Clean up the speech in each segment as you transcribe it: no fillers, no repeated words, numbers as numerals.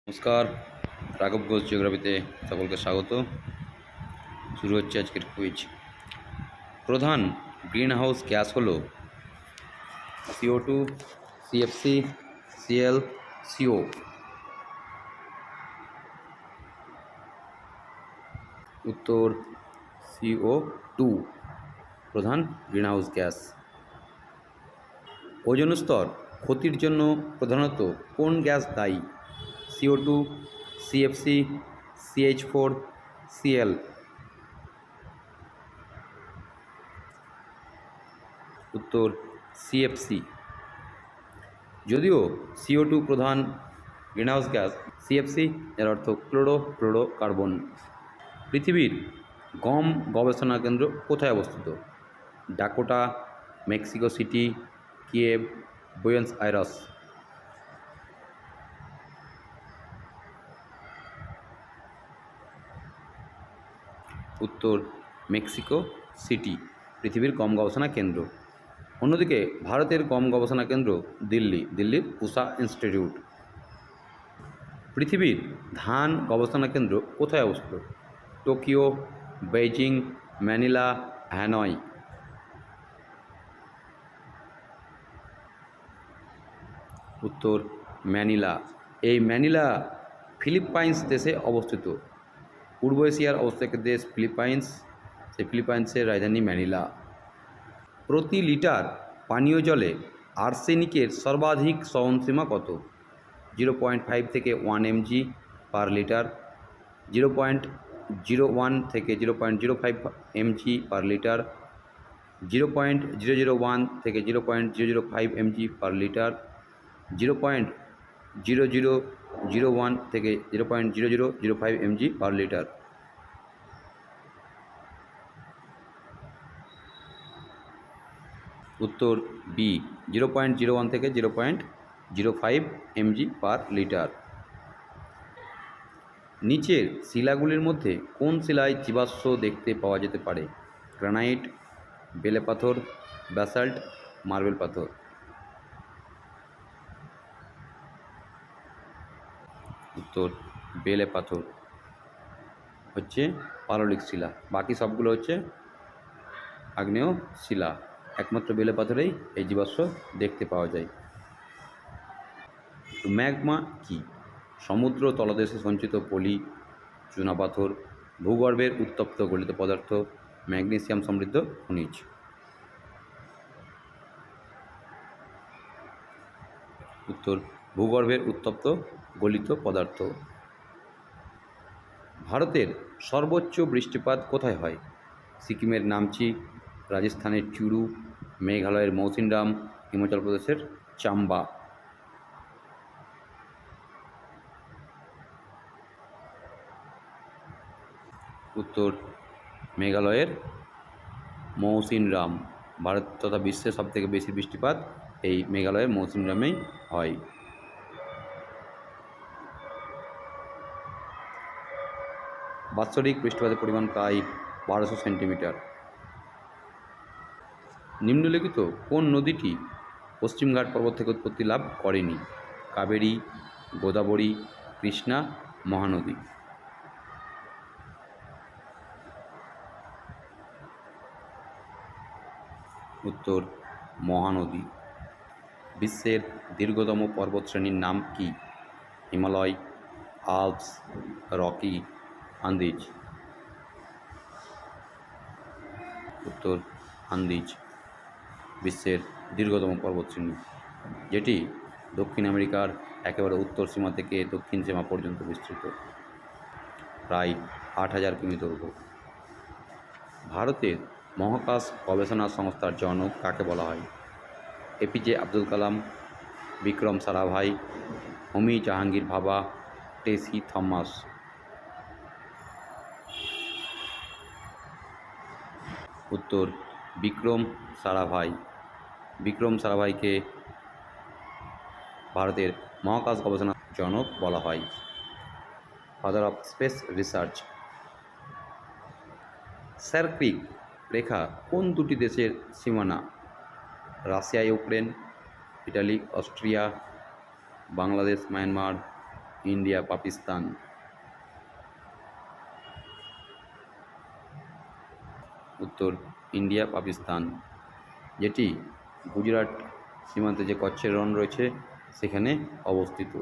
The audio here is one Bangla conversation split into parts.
নমস্কার, রাঘব ঘোষ জিওগ্রাফিতে সকলকে স্বাগত। শুরু হচ্ছে আজকের কুইজ। প্রধান গ্রিন হাউস গ্যাস হলো CO2, CFC, Cl, CO। উত্তর CO2 প্রধান গ্রিন হাউস গ্যাস। ওজোন স্তর ক্ষতির জন্য প্রধানত কোন গ্যাস দায়ী? CO2, CFC, CH4, Cl। উত্তর CFC। যদিও CO2 প্রধান গ্রিনহাউস গ্যাস, CFC এর অর্থ ক্লোরোফ্লোরোকার্বন। পৃথিবীর গম গবেষণা কেন্দ্র কোথায় অবস্থিত? Dakota, Mexico City, Kyiv, Buenos Aires. উত্তর মেক্সিকো সিটি পৃথিবীর গম গবেষণা কেন্দ্র। অন্যদিকে ভারতের গম গবেষণা কেন্দ্র দিল্লির পুসা ইনস্টিটিউট। পৃথিবীর ধান গবেষণা কেন্দ্র কোথায় অবস্থিত? Tokyo, Beijing, Manila, Hanoi. উত্তর ম্যানিলা। এই ম্যানিলা ফিলিপাইন্স দেশে অবস্থিত। পূর্ব এশিয়ার অবস্থিত দেশ ফিলিপাইন্স, সেই ফিলিপাইন্সের রাজধানী ম্যানিলা। প্রতি লিটার পানীয় জলে আর্সেনিকের সর্বাধিক সহনসীমা কত? 0.5 থেকে 1 mg পার লিটার, 0.01 থেকে 0.05 mg পার লিটার, 0.001 থেকে 0.005 mg পার লিটার, 0.0001 থেকে 0.0005 mg পার লিটার। উত্তর বি, 0.01 থেকে 0.05 mg পার লিটার। নিচের শিলাগুলির মধ্যে কোন শিলায় জীবাশ্ম দেখতে পাওয়া যেতে পারে? গ্রানাইট, বেলে পাথর, ব্যাসাল্ট, মার্বেল পাথর। উত্তর বেলে পাথর হচ্ছে পাললিক শিলা, বাকি সবগুলো হচ্ছে আগ্নেয় শিলা। একমাত্র বেলে পাথরেই এই জীবাশ্ম দেখতে পাওয়া যায়। ম্যাগমা কি? সমুদ্র তলদেশে সঞ্চিত পলি, চুনাপাথর, ভূগর্ভের উত্তপ্ত গলিত পদার্থ, ম্যাগনেসিয়াম সমৃদ্ধ খনিজ। উত্তর ভূগর্ভের উত্তপ্ত গলিত পদার্থ। ভারতের সর্বোচ্চ বৃষ্টিপাত কোথায় হয়? সিকিমের নামচি, রাজস্থানের চুরু, মেঘালয়ের মৌসিনরাম, হিমাচল প্রদেশের চাম্বা। উত্তর মেঘালয়ের মৌসিনরাম। ভারত তথা বিশ্বের সবথেকে বেশি বৃষ্টিপাত এই মেঘালয়ের মৌসিনরামেই হয়। বাৎসরিক বৃষ্টিপাতের পরিমাণ প্রায় 1200 সেন্টিমিটার। নিম্নলিখিত কোন নদীটি পশ্চিমঘাট পর্বত থেকে উৎপত্তি লাভ করেনি? কাবেরী, গোদাবরী, কৃষ্ণা, মহানদী। উত্তর মহানদী। বিশ্বের দীর্ঘতম পর্বতশ্রেণীর নাম কি? Himalaya, Alps, Rocky, Andes. উত্তর আন্দিজ বিশ্বের দীর্ঘতম পর্বতশ্রেণী, যেটি দক্ষিণ আমেরিকার একেবারে উত্তর সীমা থেকে দক্ষিণ সীমা পর্যন্ত বিস্তৃত, প্রায় 8000 কিমি দৈর্ঘ্য। ভারতের মহাকাশ গবেষণা সংস্থার জনক কাকে বলা হয়? APJ আব্দুল কালাম, বিক্রম সারাভাই, হোমি জাহাঙ্গীর ভাবা, টেসি থমাস। উত্তর বিক্রম সারাভাই। বিক্রম সারাভাইকে ভারতের মহাকাশ গবেষণা জনক বলা হয়, ফাদার অফ স্পেস রিসার্চ। সার্কিক রেখা কোন দুটি দেশের সীমানা? Russia Ukraine, Italy Austria, Bangladesh Myanmar, India Pakistan. উত্তর ইন্ডিয়া পাকিস্তান, যেটি গুজরাট সীমান্তে যে কচ্ছের রণ রয়েছে সেখানে অবস্থিত।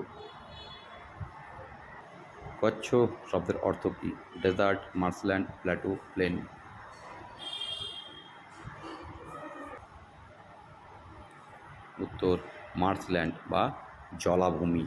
কচ্ছ শব্দের অর্থ কী? Desert, marshland, plateau, plain. উত্তর মার্শল্যান্ড বা জলাভূমি।